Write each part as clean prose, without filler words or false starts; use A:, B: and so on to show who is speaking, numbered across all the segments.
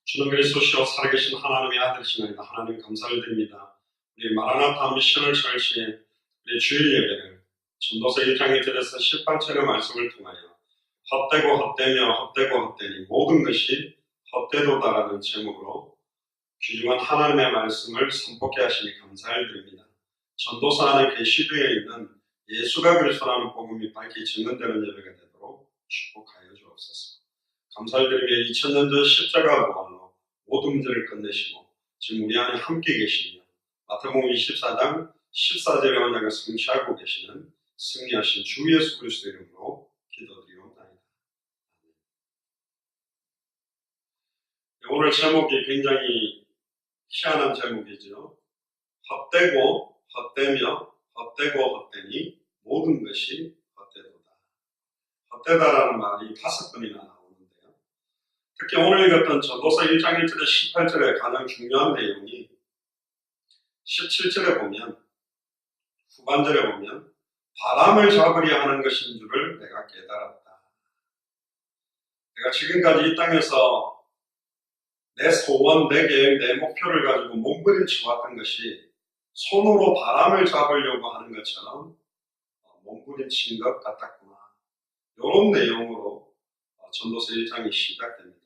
A: 주는 그리스도시요 살아계신 하나님의 아들이시나이다. 하나님 감사를 드립니다. 우리 마라나타 미션을 철시 우리 주일 예배를 전도서 1장 1절에서 18절의 말씀을 통하여 헛되고 헛되며 헛되고 헛되니 모든 것이 헛되도다라는 제목으로 귀중한 하나님의 말씀을 선포케 하시니 감사를 드립니다. 전도서 안에 계시되어 있는 예수가 그리스도라는 복음이 밝히 증언되는 예배가 되도록 축복하여 주옵소서. 감사를 드리며 2000년 전 십자가 부활로 모든 문제를 끝내시고 지금 우리 안에 함께 계시며 마태복음 24장 14절의 언약을 성취하고 계시는 승리하신 주 예수 그리스도 이름으로 기도드리옵나이다. 오늘 제목이 굉장히 희한한 제목이죠. 헛되고 헛되며 헛되고 헛되니 모든 것이 헛되도다. 헛되다라는 말이 5번이나 나오는데요. 특히 오늘 읽었던 전도서 1장 1절에 18절에 가장 중요한 내용이 17절에 보면, 후반절에 보면 바람을 잡으려 하는 것인 줄을 내가 깨달았다. 내가 지금까지 이 땅에서 내 소원, 내 계획, 내 목표를 가지고 몸부림쳐왔던 것이 손으로 바람을 잡으려고 하는 것처럼 몸부림친 것 같았구나. 이런 내용으로 전도서 1장이 시작됩니다.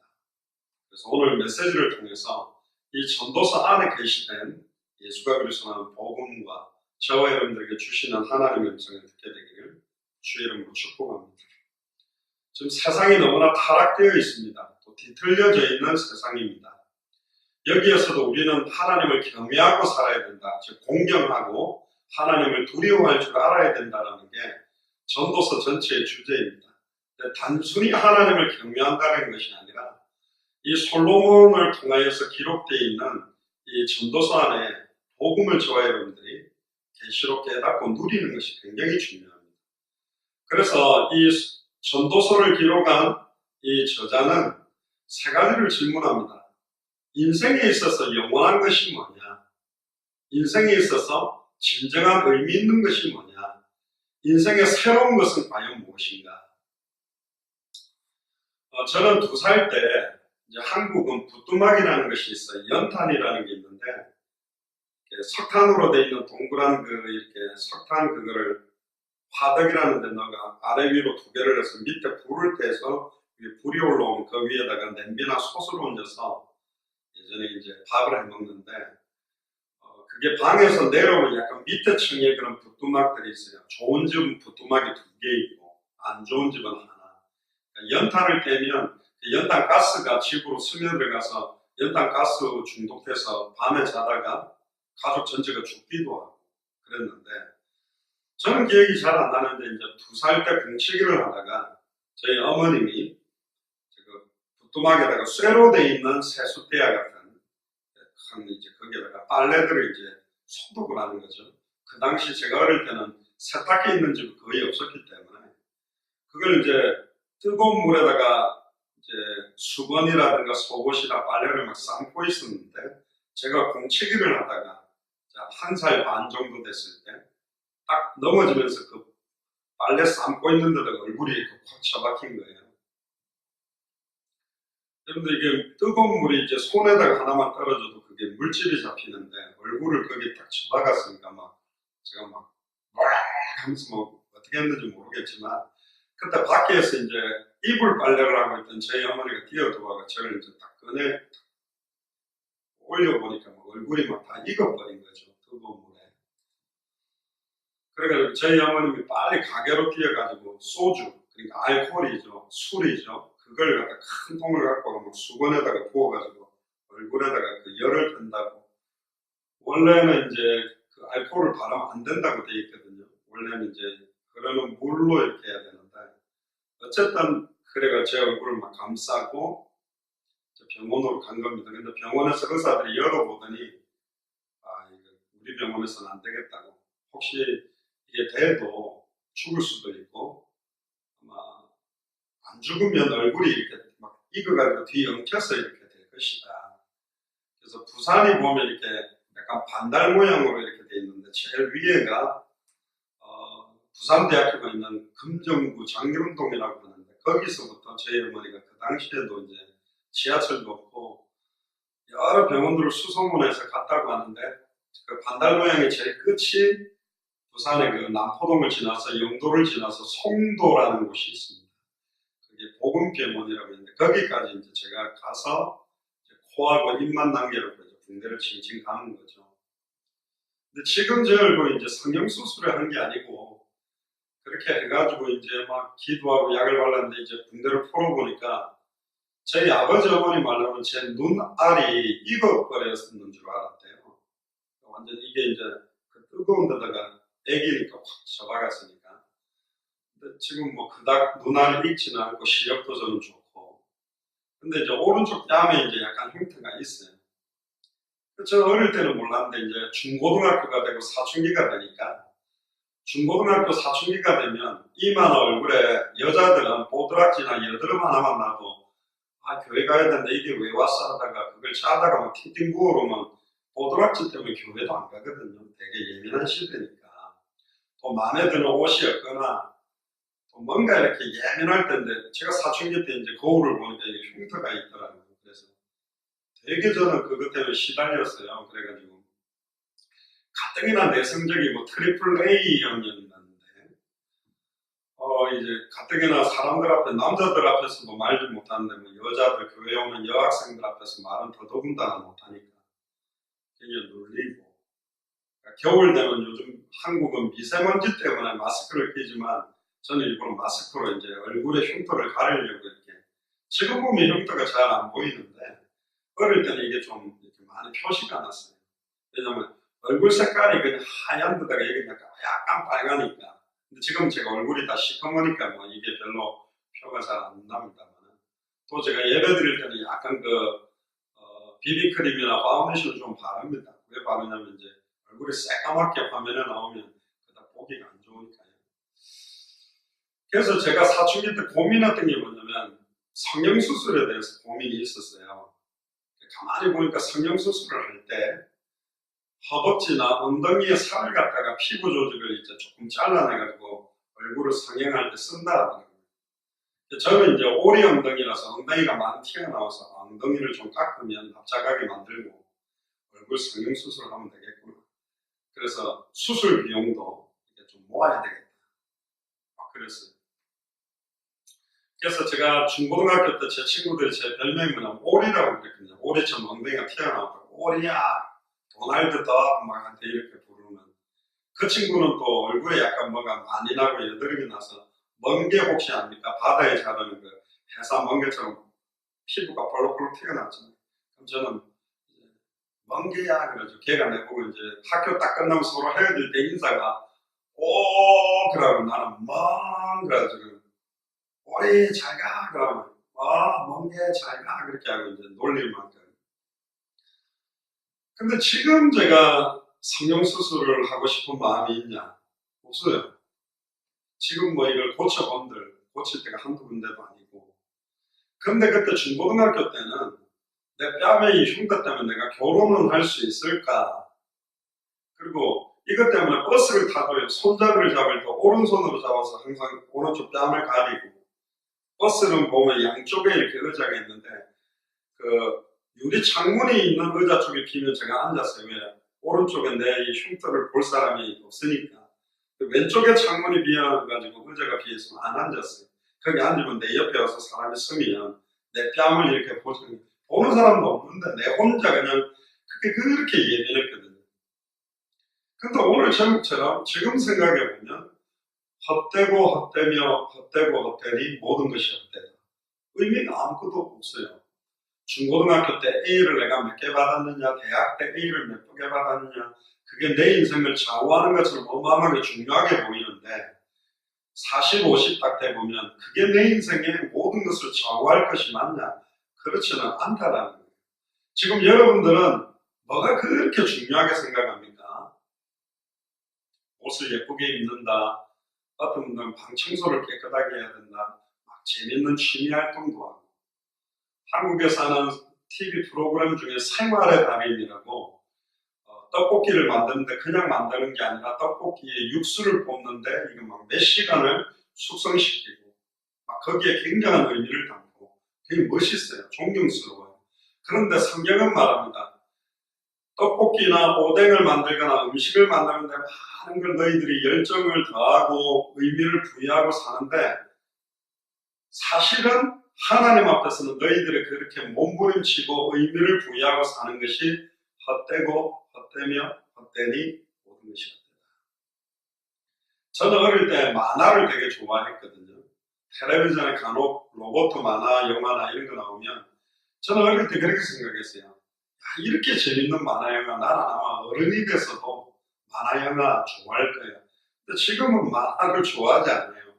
A: 그래서 오늘 메시지를 통해서 이 전도서 안에 계시된 예수가 그리스도라는 복음과 저와 여러분들에게 주시는 하나님의 음성을 듣게 되기를 주의 이름으로 축복합니다. 지금 세상이 너무나 타락되어 있습니다. 또 뒤틀려져 있는 세상입니다. 여기에서도 우리는 하나님을 경외하고 살아야 된다. 즉 공경하고 하나님을 두려워할 줄 알아야 된다는 게 전도서 전체의 주제입니다. 단순히 하나님을 경외한다는 것이 아니라 이 솔로몬을 통하여서 기록되어 있는 이 전도서 안에 복음을 저와 여러분들이 계시로 깨닫고 누리는 것이 굉장히 중요합니다. 그래서 이 전도서를 기록한 이 저자는 세 가지를 질문합니다. 인생에 있어서 영원한 것이 뭐냐? 인생에 있어서 진정한 의미 있는 것이 뭐냐? 인생의 새로운 것은 과연 무엇인가? 저는 2살 때 이제 한국은 부뚜막이라는 것이 있어요. 연탄이라는 게 있는데 석탄으로 되어 있는 동그란 이렇게 석탄 그거를 화덕이라는 데 넣어가 아래 위로 2개를 해서 밑에 불을 떼서 불이 올라오면 그 위에다가 냄비나 솥을 얹어서 예전에 이제 밥을 해 먹는데 그게 방에서 내려오면 약간 밑에 층에 그런 부뚜막들이 있어요. 좋은 집은 부뚜막이 2개 있고 안 좋은 집은 하나. 연탄을 떼면 연탄 가스가 집으로 스며들어가서 연탄 가스 중독돼서 밤에 자다가 가족 전체가 죽기도 하고 그랬는데 저는 기억이 잘 안 나는데 이제 2살 때 공치기를 하다가 저희 어머님이 부뚜막에다가 쇠로 되어 있는 세숫대야 같은 이제 거기에다가 빨래들을 이제 소독을 하는 거죠. 그 당시 제가 어릴 때는 세탁기 있는 집이 거의 없었기 때문에 그걸 이제 뜨거운 물에다가 이제 수건이라든가 속옷이나 빨래를 막 삶고 있었는데 제가 공치기를 하다가 1살 반 정도 됐을 때 딱 넘어지면서 그 빨래 삶고 있는 데다가 얼굴이 확 처박힌 거예요. 여러분들 이게 뜨거운 물이 이제 손에다가 하나만 떨어져도 그게 물집이 잡히는데 얼굴을 거기에 딱 처박았으니까 제가 하면서 어떻게 했는지 모르겠지만 그때 밖에서 이제 이불 빨래를 하고 있던 저희 어머니가 뛰어들어와서 저를 이제 딱 꺼내 올려보니까 얼굴이 다 익어버린 거죠. 뜨거운 물에. 그래가지고 저희 어머님이 빨리 가게로 뛰어가지고 소주, 그러니까 알코올이죠. 술이죠. 그걸 갖다 큰 통을 갖고 수건에다가 부어가지고 얼굴에다가 그 열을 뺀다고. 원래는 이제 그 알코올을 바르면 안 된다고 돼 있거든요. 원래는 이제 그러는 물로 이렇게 해야 되는데 어쨌든 그래가 제 얼굴을 감싸고 병원으로 간 겁니다. 근데 병원에서 의사들이 열어보더니 우리 병원에서는 안 되겠다고. 혹시 이게 돼도 죽을 수도 있고 아마 안 죽으면 얼굴이 이렇게 익어가지고 뒤에 엉켜서 이렇게 될 것이다. 그래서 부산이 보면 이렇게 약간 반달 모양으로 이렇게 돼 있는데 제일 위에가 부산대학교가 있는 금정구 장림동이라고 하는데 거기서부터 저희 어머니가 그 당시에도 이제 지하철도 없고 여러 병원들을 수소문해서 갔다고 하는데 그 반달 모양의 제일 끝이 부산의 그 남포동을 지나서 영도를 지나서 송도라는 곳이 있습니다. 그게 보금병원이라고 있는데 거기까지 이제 제가 가서 이제 코하고 입만 남겨놓고 이제 붕대를 칭칭 감은 거죠. 근데 지금 제 얼굴은 이제 성형수술을 한 게 아니고 그렇게 해가지고 이제 막 기도하고 약을 발랐는데 이제 붕대를 풀어보니까 저희 아버지 어머니 말로는 제 눈알이 익어버렸는 줄 알았대요. 완전 이게 이제 그 뜨거운 데다가 애기니까 확 쳐박았으니까. 근데 지금 뭐 그닥 눈알이 익지는 않고 시력도 저는 좋고. 근데 이제 오른쪽 뺨에 이제 약간 흉터가 있어요. 저 어릴 때는 몰랐는데 이제 중고등학교가 되고 사춘기가 되니까 중고등학교 사춘기가 되면 이만 얼굴에 여자들은 보드락지나 여드름 하나만 나도 아 교회 가야 되는데 이게 왜 왔어 하다가 그걸 짜다가 막 팅팅 부어오르면 보드락지 때문에 교회도 안 가거든요. 되게 예민한 시대니까. 또 마음에 드는 옷이 없거나 또 뭔가 이렇게 예민할 텐데 제가 사춘기 때 이제 거울을 보니까 이게 흉터가 있더라고요. 그래서 되게 저는 그것 때문에 시달렸어요. 그래가지고 가뜩이나 내성적이 뭐 트리플 A 형이었는데 이제 가뜩이나 사람들 앞에 남자들 앞에서도 말도 못하는데 뭐 여자들 교회 오는 여학생들 앞에서 말은 더더군다나 못하니까 그냥 놀리고 그러니까 겨울 되면 요즘 한국은 미세먼지 때문에 마스크를 끼지만 저는 일부러 마스크로 이제 얼굴에 흉터를 가리려고 이렇게 지금 보면 흉터가 잘 안 보이는데 어릴 때는 이게 좀 이렇게 많이 표시가 났어요. 왜냐면 얼굴 색깔이 그냥 하얀 데다가 이게 약간 빨가니까. 근데 지금 제가 얼굴이 다 시커머니까 뭐 이게 별로 표가 잘 안 납니다만. 또 제가 예배 드릴 때는 약간 비비크림이나 파운데이션을 좀 바릅니다. 왜 바르냐면 이제 얼굴이 새까맣게 화면에 나오면 그닥 보기가 안 좋으니까요. 그래서 제가 사춘기 때 고민했던 게 뭐냐면 성형수술에 대해서 고민이 있었어요. 가만히 보니까 성형수술을 할 때 허벅지나 엉덩이에 살을 갖다가 피부 조직을 이제 조금 잘라내가지고 얼굴을 성형할 때 쓴다 하더라고요. 저는 이제 오리 엉덩이라서 엉덩이가 많이 튀어나와서 엉덩이를 좀 깎으면 납작하게 만들고 얼굴 성형수술을 하면 되겠구나. 그래서 수술 비용도 이제 좀 모아야 되겠다. 막 그랬어요. 그래서 제가 중고등학교 때 제 친구들이 제 별명이 뭐냐면 오리라고 그랬거든요. 오리처럼 엉덩이가 튀어나왔다고. 오리야! 도날드 덕! 막 한테 이렇게 부르면. 그 친구는 또 얼굴에 약간 뭐가 많이 나고 여드름이 나서 멍게 혹시 압니까? 바다에 자라는 그 해삼 멍게처럼 피부가 볼록볼록 튀어나왔잖아요. 그럼 저는 이제 멍게야! 그러죠. 걔가 내보고 이제 학교 딱 끝나면 서로 헤어질 때 인사가 오! 그러고 나는 멍! 그래가지고 오리 잘 가! 그러면 멍게 잘 가! 그렇게 하고 이제 놀릴 만큼. 근데 지금 제가 성형수술을 하고 싶은 마음이 있냐? 없어요. 지금 뭐 이걸 고쳐본들, 고칠 때가 한두 군데도 아니고. 근데 그때 중고등학교 때는 내 뺨에 이 흉터 때문에 내가 결혼을 할 수 있을까? 그리고 이것 때문에 버스를 타도 손잡이를 잡을 때 오른손으로 잡아서 항상 오른쪽 뺨을 가리고 버스는 보면 양쪽에 이렇게 의자가 있는데 그 유리 창문이 있는 의자 쪽에 비면 제가 앉았어요. 왜? 오른쪽에 내 이 흉터를 볼 사람이 없으니까. 왼쪽에 창문이 비어가지고 의자가 비어있으면 안 앉았어요. 거기 앉으면 내 옆에 와서 사람이 서면 내 뺨을 이렇게 보는 사람도 없는데 내 혼자 그냥 그렇게 예민했거든요. 근데 오늘 제목처럼 지금 생각해보면 헛되고 헛되며 헛되고 헛되니 모든 것이 헛되다. 의미가 아무것도 없어요. 중고등학교 때 A를 내가 몇 개 받았느냐, 대학 때 A를 몇 개 받았느냐, 그게 내 인생을 좌우하는 것처럼 어마어마하게 중요하게 보이는데 40, 50 딱 돼보면 그게 내 인생의 모든 것을 좌우할 것이 맞냐? 그렇지는 않다라는 거예요. 지금 여러분들은 뭐가 그렇게 중요하게 생각합니까? 옷을 예쁘게 입는다, 어떤 분들은 방 청소를 깨끗하게 해야 된다, 막 재밌는 취미 활동도 하고 한국에서 하는 TV 프로그램 중에 생활의 달인이라고 떡볶이를 만드는데 그냥 만드는 게 아니라 떡볶이에 육수를 볶는데 이거 막 몇 시간을 숙성시키고 막 거기에 굉장한 의미를 담고 되게 멋있어요. 존경스러워요. 그런데 성경은 말합니다. 떡볶이나 오뎅을 만들거나 음식을 만드는데 많은 걸 너희들이 열정을 더하고 의미를 부여하고 사는데 사실은 하나님 앞에서는 너희들이 그렇게 몸부림치고 의미를 부여하고 사는 것이 헛되고 헛되며 헛되니 모든 것이 헛되다. 저는 어릴 때 만화를 되게 좋아했거든요. 텔레비전에 간혹 로봇 만화, 영화나 이런 거 나오면 저는 어릴 때 그렇게 생각했어요. 야, 이렇게 재밌는 만화, 영화 나는 아마 어른이 돼서도 만화, 영화 좋아할 거예요. 근데 지금은 만화를 좋아하지 않아요.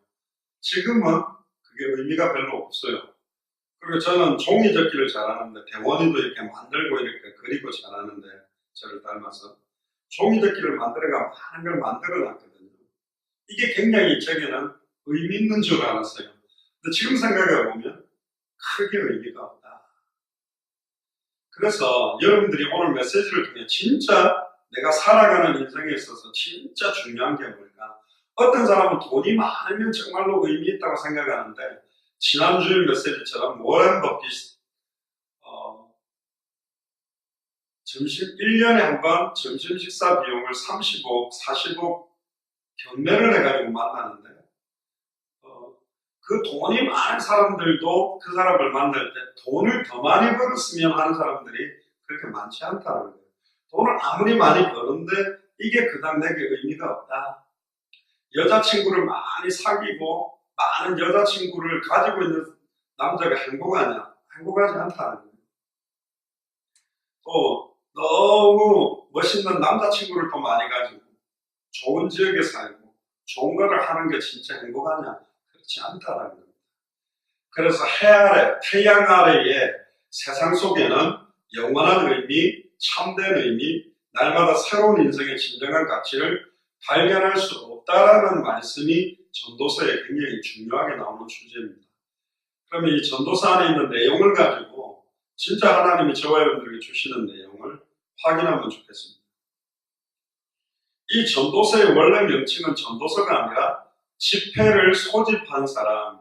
A: 지금은 그게 의미가 별로 없어요. 그리고 저는 종이접기를 잘하는데 대원이도 이렇게 만들고 이렇게 그리고 잘하는데 저를 닮아서 종이접기를 만들어가 많은 걸 만들어 놨거든요. 이게 굉장히 제게는 의미 있는 줄 알았어요. 근데 지금 생각해 보면 크게 의미가 없다. 그래서 여러분들이 오늘 메시지를 통해 진짜 내가 살아가는 인생에 있어서 진짜 중요한 게 뭘까? 어떤 사람은 돈이 많으면 정말로 의미 있다고 생각하는데 지난주일 메시지처럼 워렌 버핏 1년에 한 번 점심 식사 비용을 30억, 40억 경매를 해가지고 만나는데 그 돈이 많은 사람들도 그 사람을 만날 때 돈을 더 많이 벌었으면 하는 사람들이 그렇게 많지 않다는 거예요. 돈을 아무리 많이 버는데 이게 그다음 내게 의미가 없다. 여자친구를 많이 사귀고 많은 여자친구를 가지고 있는 남자가 행복하냐? 행복하지 않다는 거예요. 또 너무 멋있는 남자친구를 또 많이 가지고 좋은 지역에 살고 좋은 거를 하는 게 진짜 행복하냐? 그렇지 않다는 겁니다. 그래서 해 아래, 태양 아래의 세상 속에는 영원한 의미, 참된 의미, 날마다 새로운 인생의 진정한 가치를 발견할 수 없다라는 말씀이 전도서에 굉장히 중요하게 나오는 주제입니다. 그러면 이 전도서 안에 있는 내용을 가지고 진짜 하나님이 저와 여러분들에게 주시는 내용을 확인하면 좋겠습니다. 이 전도서의 원래 명칭은 전도서가 아니라 집회를 소집한 사람,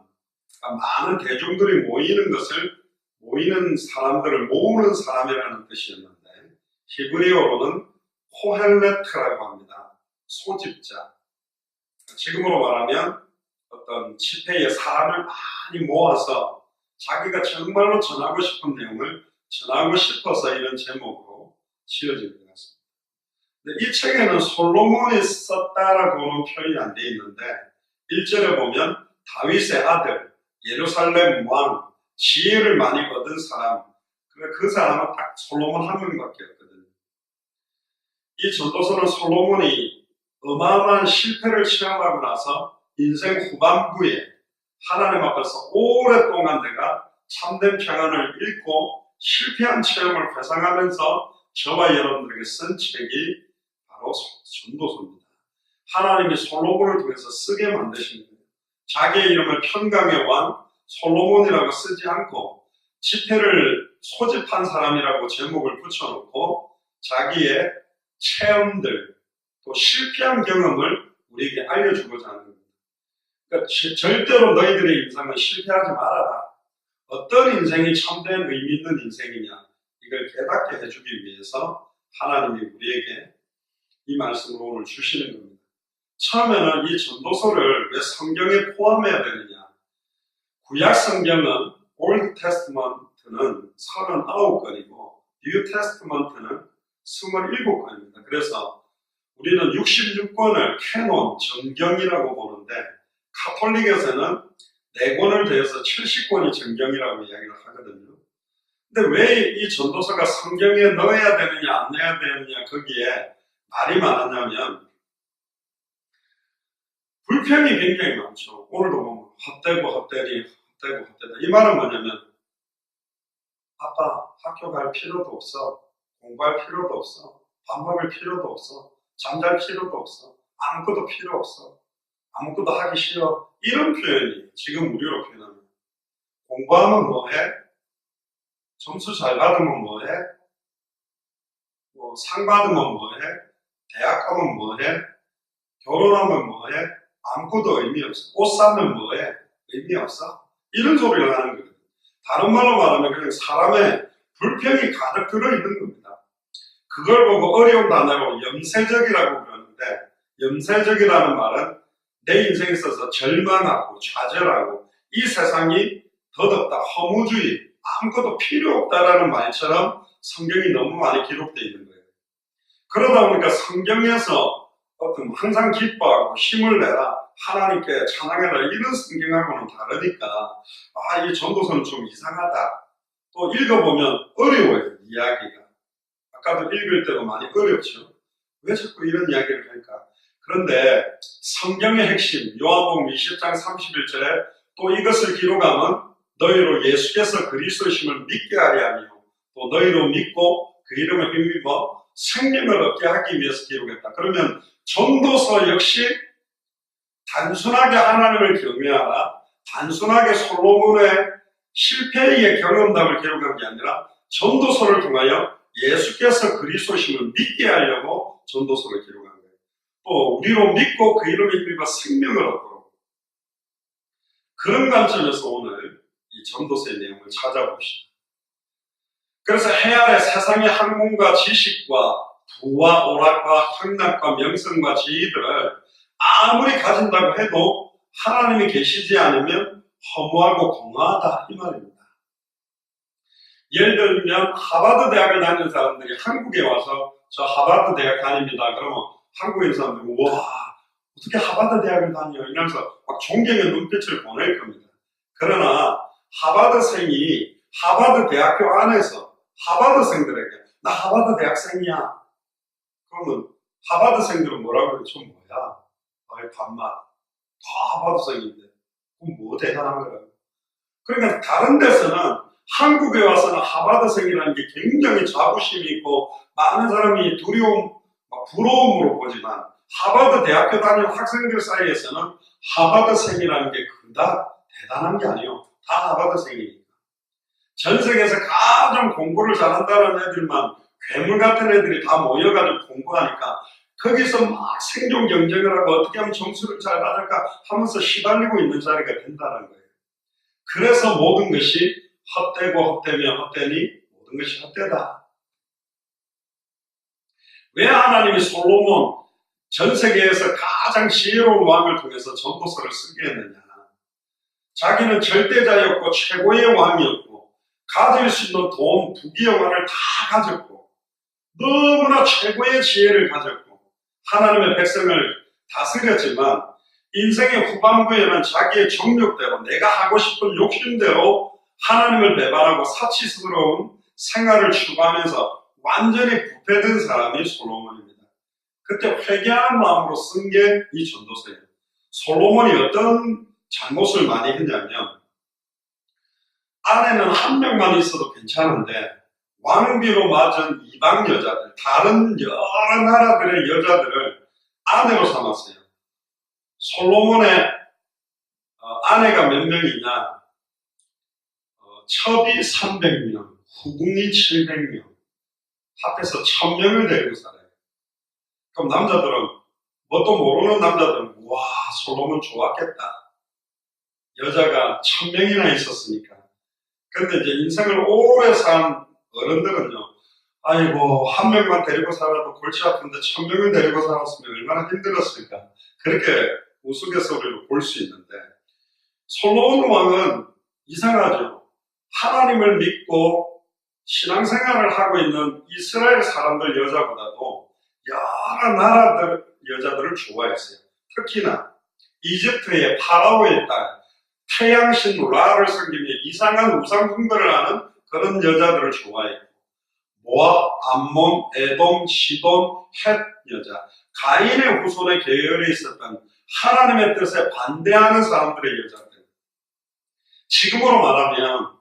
A: 그러니까 많은 대중들이 모이는 사람들을 모으는 사람이라는 뜻이었는데 히브리어로는 코헬레트라고 합니다. 소집자. 지금으로 말하면 어떤 집회에 사람을 많이 모아서 자기가 정말로 전하고 싶은 내용을 전하고 싶어서 이런 제목으로 지어진 것 같습니다. 근데 이 책에는 솔로몬이 썼다라고는 표현이 안 되어 있는데 1절에 보면 다윗의 아들, 예루살렘 왕, 지혜를 많이 얻은 사람, 그 사람은 딱 솔로몬 한 명밖에 없거든요. 이 전도서는 솔로몬이 어마어마한 실패를 체험하고 나서 인생 후반부에 하나님 앞에서 오랫동안 내가 참된 평안을 잃고 실패한 체험을 회상하면서 저와 여러분들에게 쓴 책이 바로 전도서입니다. 하나님이 솔로몬을 통해서 쓰게 만드신 거예요. 자기의 이름을 평강의 왕 솔로몬이라고 쓰지 않고 집회를 소집한 사람이라고 제목을 붙여놓고 자기의 체험들 또 실패한 경험을 우리에게 알려주고자 하는 겁니다. 그러니까 절대로 너희들의 인생은 실패하지 말아라. 어떤 인생이 참된 의미 있는 인생이냐 이걸 깨닫게 해주기 위해서 하나님이 우리에게 이 말씀을 오늘 주시는 겁니다. 처음에는 이 전도서를 왜 성경에 포함해야 되느냐. 구약 성경은 올드 테스트먼트는 39권이고 뉴 테스트먼트는 27권입니다. 그래서 우리는 66권을 캐논, 정경이라고 보는데 카톨릭에서는 4권을 더해서 70권이 정경이라고 이야기를 하거든요. 근데 왜 이 전도서가 성경에 넣어야 되느냐 안 넣어야 되느냐 거기에 말이 많았냐면 불평이 굉장히 많죠. 오늘도 보면 헛되고 헛되니 헛되고 헛되다. 이 말은 뭐냐면 아빠 학교 갈 필요도 없어. 공부할 필요도 없어. 밥 먹을 필요도 없어. 잠잘 필요도 없어. 아무것도 필요 없어. 아무것도 하기 싫어. 이런 표현이 지금 우리로 표현하면 공부하면 뭐해? 점수 잘 받으면 뭐해? 상 받으면 뭐해? 대학 가면 뭐해? 결혼하면 뭐해? 아무것도 의미 없어. 옷 사면 뭐해? 의미 없어. 이런 소리를 하는 거예요. 다른 말로 말하면 그냥 사람의 불평이 가득 들어있는 겁니다. 그걸 보고 어려운 단어로 염세적이라고 그러는데, 염세적이라는 말은 내 인생에 있어서 절망하고 좌절하고 이 세상이 더덥다, 허무주의, 아무것도 필요 없다라는 말처럼 성경이 너무 많이 기록되어 있는 거예요. 그러다 보니까 성경에서 어떤 항상 기뻐하고 힘을 내라, 하나님께 찬양해라 이런 성경하고는 다르니까 이 전도서는 좀 이상하다. 또 읽어보면 어려워요, 이야기가. 아까도 읽을 때도 많이 어렵죠. 왜 자꾸 이런 이야기를 할까? 그런데 성경의 핵심, 요한복음 20장 31절에 또 이것을 기록하면 너희로 예수께서 그리스도심을 믿게 하려 하며 또 너희로 믿고 그 이름을 힘입어 생명을 얻게 하기 위해서 기록했다. 그러면 전도서 역시 단순하게 하나님을 경외하라, 단순하게 솔로몬의 실패의 경험담을 기록한 게 아니라 전도서를 통하여 예수께서 그리스도심을 믿게 하려고 전도서를 기록한 거예요. 또 우리로 믿고 그 이름에 힘입어 생명을 얻도록. 그런 관점에서 오늘 이 전도서의 내용을 찾아봅시다. 그래서 해 아래 세상의 학문과 지식과 부와 오락과 향락과 명성과 지위들을 아무리 가진다고 해도 하나님이 계시지 않으면 허무하고 공허하다 이 말입니다. 예를 들면 하버드 대학을 다니는 사람들이 한국에 와서 저 하버드 대학 다닙니다. 그러면 한국에 사람들이 와 어떻게 하버드 대학을 다녀 이러면서 막 존경의 눈빛을 보낼 겁니다. 그러나 하버드생이 하버드 대학교 안에서 하버드생들에게 나 하버드 대학생이야. 그러면 하버드생들은 뭐라고 그래? 저 뭐야? 반말. 다 하버드생인데 그럼 뭐 대단한 거야? 그러니까 다른 데서는 한국에 와서는 하버드생이라는 게 굉장히 자부심이 있고 많은 사람이 두려움, 부러움으로 보지만 하버드 대학교 다니는 학생들 사이에서는 하버드생이라는 게 그닥 대단한 게 아니에요. 다 하버드생이니까. 전 세계에서 가장 공부를 잘한다는 애들만 괴물 같은 애들이 다 모여가지고 공부하니까 거기서 막 생존 경쟁을 하고 어떻게 하면 점수를 잘 받을까 하면서 시달리고 있는 자리가 된다는 거예요. 그래서 모든 것이 헛되고 헛되면 헛되니 모든 것이 헛되다. 왜 하나님이 솔로몬 전 세계에서 가장 지혜로운 왕을 통해서 전도서를 쓰게 했느냐? 자기는 절대자였고 최고의 왕이었고 가질 수 있는 돈, 부귀영화를 다 가졌고 너무나 최고의 지혜를 가졌고 하나님의 백성을 다스렸지만 인생의 후반부에는 자기의 정욕대로 내가 하고 싶은 욕심대로 하나님을 배반하고 사치스러운 생활을 추구하면서 완전히 부패된 사람이 솔로몬입니다. 그때 회개하는 마음으로 쓴 게 이 전도서예요. 솔로몬이 어떤 잘못을 많이 했냐면 아내는 한 명만 있어도 괜찮은데 왕비로 맞은 이방 여자들, 다른 여러 나라들의 여자들을 아내로 삼았어요. 솔로몬의 아내가 몇 명이냐? 첩이 300명, 후궁이 700명, 합해서 1000명을 데리고 살아요. 그럼 남자들은, 뭣도 모르는 남자들은, 와, 솔로몬 좋았겠다. 여자가 1000명이나 있었으니까. 근데 이제 인생을 오래 산 어른들은요, 아이고, 한 명만 데리고 살아도 골치 아픈데 1000명을 데리고 살았으면 얼마나 힘들었을까. 그렇게 우스갯소리로 볼 수 있는데, 솔로몬 왕은 이상하죠. 하나님을 믿고 신앙생활을 하고 있는 이스라엘 사람들 여자보다도 여러 나라들 여자들을 좋아했어요. 특히나 이집트의 파라오의 딸, 태양신 라를 섬기며 이상한 우상 숭배를 하는 그런 여자들을 좋아했고 모압, 암몬, 에돔, 시돈, 헷 여자, 가인의 후손의 계열에 있었던 하나님의 뜻에 반대하는 사람들의 여자들. 지금으로 말하면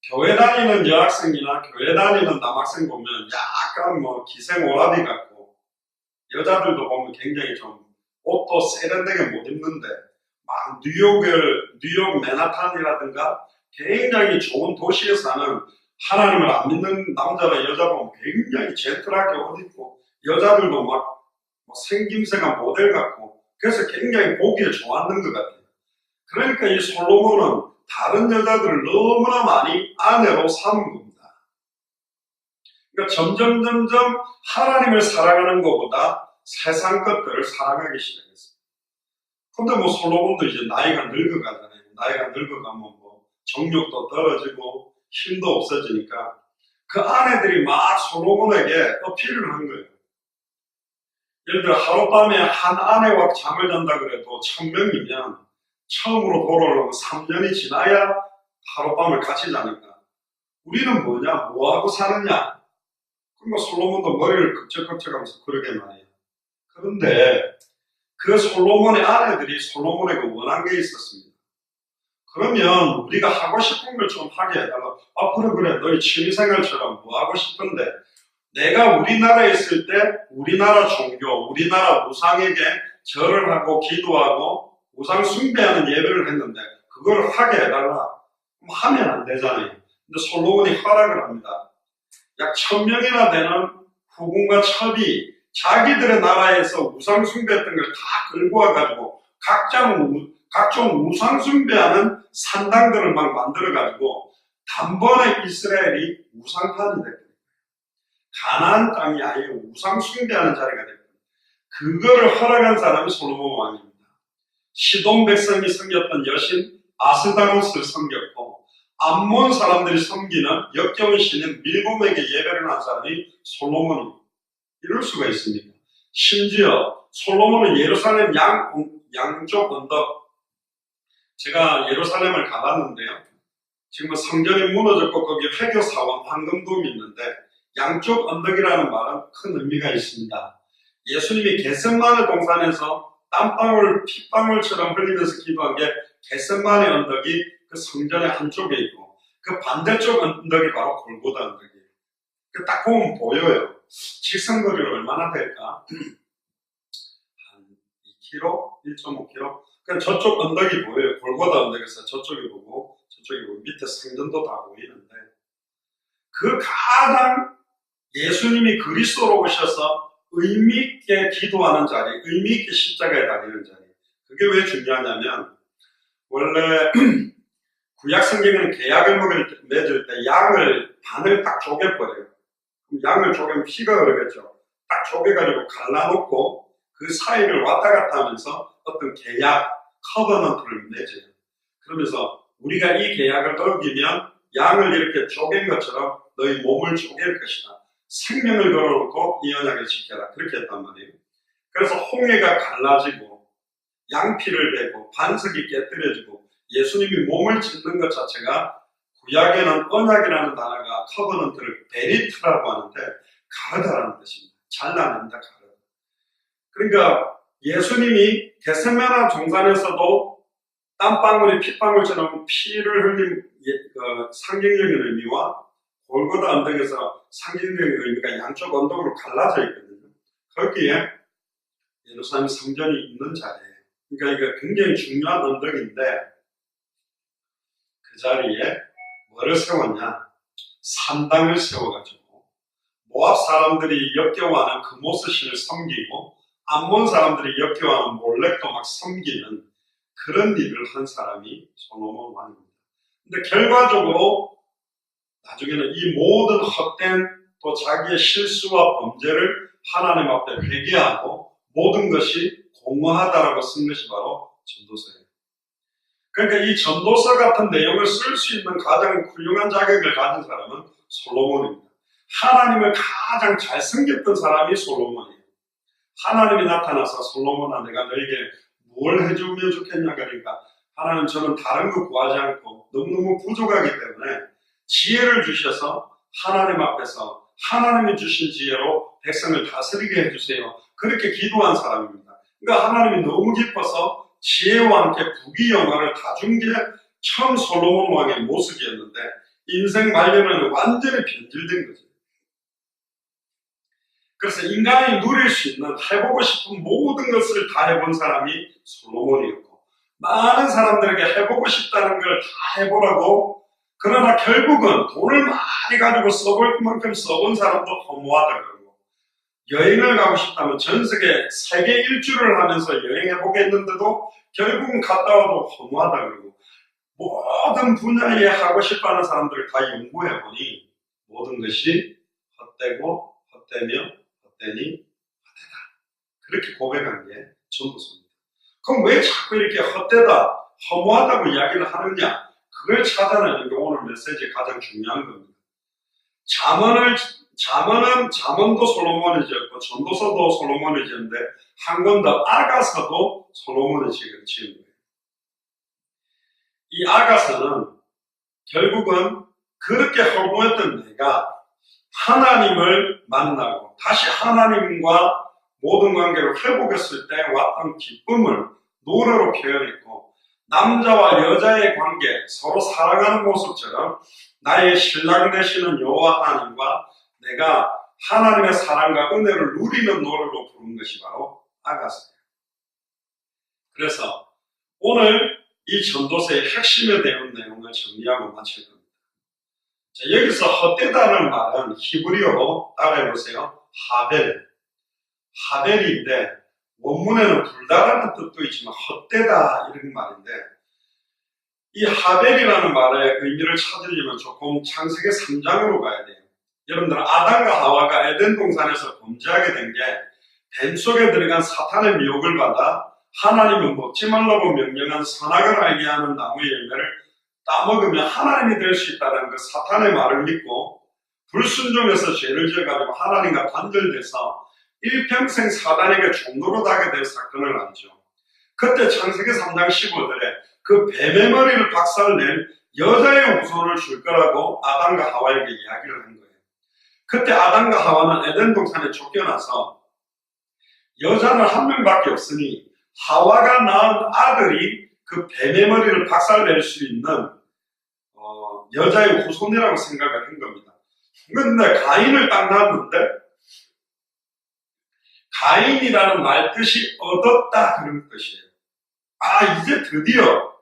A: 교회 다니는 여학생이나 교회 다니는 남학생 보면 약간 기생오라비 같고 여자들도 보면 굉장히 좀 옷도 세련되게 못 입는데 막 뉴욕 맨하탄이라든가 굉장히 좋은 도시에 사는 하나님을 안 믿는 남자나 여자 보면 굉장히 젠틀하게 옷 입고 여자들도 막 생김새가 모델 같고 그래서 굉장히 보기에 좋았는 것 같아요. 그러니까 이 솔로몬은 다른 여자들을 너무나 많이 아내로 삼은 겁니다. 그러니까 점점 하나님을 사랑하는 것보다 세상 것들을 사랑하기 시작했어요. 근데 뭐 솔로몬도 이제 나이가 늙어가잖아요. 나이가 늙어가면 뭐 정욕도 떨어지고 힘도 없어지니까 그 아내들이 막 솔로몬에게 어필을 한 거예요. 예를 들어 하룻밤에 한 아내와 잠을 잔다 그래도 1000명이면 처음으로 돌아오려면 3년이 지나야 하룻밤을 같이 자니까 우리는 뭐냐? 뭐하고 사느냐? 그러니까 솔로몬도 머리를 긁적긁적하면서 그러게 말이에요. 그런데 그 솔로몬의 아내들이 솔로몬에게 원한 게 있었습니다. 그러면 우리가 하고 싶은 걸 좀 하게 해달라. 그래 너희 취미생활처럼 뭐 하고 싶은데 내가 우리나라에 있을 때 우리나라 종교, 우리나라 우상에게 절을 하고 기도하고 우상 숭배하는 예배를 했는데 그걸 하게 해달라. 그럼 하면 안 되잖아요. 근데 솔로몬이 허락을 합니다. 약 1000명이나 되는 후궁과 첩이 자기들의 나라에서 우상 숭배했던 걸 다 끌고 와가지고 각종 우상 숭배하는 산당들을 막 만들어가지고 단번에 이스라엘이 우상판이 됐거든요. 가나안 땅이 아예 우상 숭배하는 자리가 됐거든요. 그거를 허락한 사람이 솔로몬 왕입니다. 시돈 백성이 섬겼던 여신 아스다로스를 섬겼고 암몬 사람들이 섬기는 역겨운 신인 밀곰에게 예배를 한 사람이 솔로몬입니다. 이럴 수가 있습니까? 심지어 솔로몬은 예루살렘 양쪽 언덕, 제가 예루살렘을 가봤는데요. 지금 성전이 무너졌고 거기 회교사원 황금돔이 있는데 양쪽 언덕이라는 말은 큰 의미가 있습니다. 예수님이 겟세마네 동산에서 땀방울 핏방울처럼 흘리면서 기도한 게 겟세마네 언덕이 그 성전의 한쪽에 있고 그 반대쪽 언덕이 바로 골고다 언덕이에요. 딱 보면 보여요. 직선거리가 얼마나 될까? 한 2km? 1.5km? 그러니까 저쪽 언덕이 보여요. 골고다 언덕에서 저쪽이 보고 저쪽이 보고 밑에 성전도 다 보이는데 그 가장 예수님이 그리스도로 오셔서 의미있게 기도하는 자리, 의미있게 십자가에 달리는 자리. 그게 왜 중요하냐면 원래 구약 성경에는 계약을 맺을 때 양을 반을 딱 쪼개버려요. 그럼 양을 쪼개면 피가 흐르겠죠. 딱 쪼개가지고 갈라놓고 그 사이를 왔다 갔다 하면서 어떤 계약, 커버넌트를 맺어요. 그러면서 우리가 이 계약을 어기면 양을 이렇게 쪼갠 것처럼 너희 몸을 쪼갤 것이다. 생명을 걸어놓고 이 언약을 지켜라. 그렇게 했단 말이에요. 그래서 홍해가 갈라지고 양피를 베고 반석이 깨뜨려지고 예수님이 몸을 찢는 것 자체가 구약에는 언약이라는 단어가 커버넌트를 베리트라고 하는데 가르다라는 뜻입니다. 잘라낸다, 가르다. 그러니까 예수님이 겟세마네 동산에서도 땀방울이 핏방울처럼 피를 흘린 상징적인 의미와 골고다 언덕에서 상징적인 의미가 양쪽 언덕으로 갈라져 있거든요. 거기에 예루살렘 성전이 있는 자리예요. 그러니까 이거 굉장히 중요한 언덕인데 그 자리에 뭐를 세웠냐? 산당을 세워가지고 모압 사람들이 역겨워하는 그모스 신을 섬기고 암몬 사람들이 역겨워하는 몰렉도 막 섬기는 그런 일을 한 사람이 솔로몬 왕입니다. 근데 결과적으로 나중에는 이 모든 헛된 또 자기의 실수와 범죄를 하나님 앞에 회개하고 모든 것이 공허하다라고 쓴 것이 바로 전도서예요. 그러니까 이 전도서 같은 내용을 쓸 수 있는 가장 훌륭한 자격을 가진 사람은 솔로몬입니다. 하나님을 가장 잘 섬겼던 사람이 솔로몬이에요. 하나님이 나타나서 솔로몬아 내가 너에게 뭘 해주면 좋겠냐 그러니까 하나님 저는 다른 거 구하지 않고 너무너무 부족하기 때문에 지혜를 주셔서 하나님 앞에서 하나님이 주신 지혜로 백성을 다스리게 해주세요. 그렇게 기도한 사람입니다. 그러니까 하나님이 너무 기뻐서 지혜와 함께 부귀영화를 다 준 게 처음 솔로몬 왕의 모습이었는데 인생 말년에는 완전히 변질된 거죠. 그래서 인간이 누릴 수 있는 해보고 싶은 모든 것을 다 해본 사람이 솔로몬이었고 많은 사람들에게 해보고 싶다는 걸 다 해보라고 그러나 결국은 돈을 많이 가지고 써볼 만큼 써본 사람도 허무하다 그러고 여행을 가고 싶다면 전 세계 일주를 하면서 여행해보겠는데도 결국은 갔다 와도 허무하다 그러고 모든 분야에 하고 싶어하는 사람들을 다 연구해보니 모든 것이 헛되고 헛되며 헛되니 헛되다. 그렇게 고백한 게 전도서입니다. 그럼 왜 자꾸 이렇게 헛되다, 허무하다고 이야기를 하느냐? 그걸 찾아내는 게 오늘 메시지의 가장 중요한 겁니다. 잠언도 솔로몬이 지었고 전도서도 솔로몬이 지었는데 한 권 더 아가서도 솔로몬이 지은 거예요. 이 아가서는 결국은 그렇게 허무했던 내가 하나님을 만나고 다시 하나님과 모든 관계를 회복했을 때 왔던 기쁨을 노래로 표현했고, 남자와 여자의 관계, 서로 살아가는 모습처럼 나의 신랑 되시는 여호와 하나님과 내가 하나님의 사랑과 은혜를 누리는 노래로 부른 것이 바로 아가서예요. 그래서 오늘 이 전도서의 핵심에 대한 내용을 정리하고 마칠 겁니다. 자, 여기서 헛되다는 말은 히브리어로 따라해보세요. 하벨인데 원문에는 불다라는 뜻도 있지만 헛되다 이런 말인데, 이 하벨이라는 말의 의미를 찾으려면 조금 창세기 3장으로 가야 돼요. 여러분들 아담과 하와가 에덴 동산에서 범죄하게 된 게 뱀 속에 들어간 사탄의 미혹을 받아 하나님은 먹지 말라고 명령한 선악을 알게 하는 나무의 열매를 따먹으면 하나님이 될 수 있다는 그 사탄의 말을 믿고 불순종해서 죄를 지어가지고 하나님과 단절돼서 일평생 사단에게 종로로 가게 될 사건을 알죠. 그때 창세기 3장 15절에 그 뱀의 머리를 박살낸 여자의 후손을 줄 거라고 아담과 하와에게 이야기를 한 거예요. 그때 아담과 하와는 에덴 동산에 쫓겨나서 여자는 한 명밖에 없으니 하와가 낳은 아들이 그 뱀의 머리를 박살낼 수 있는 여자의 후손이라고 생각을 한 겁니다. 그런데 가인을 딱 낳았는데 가인이라는 말 뜻이 얻었다 그런 뜻이에요. 아, 이제 드디어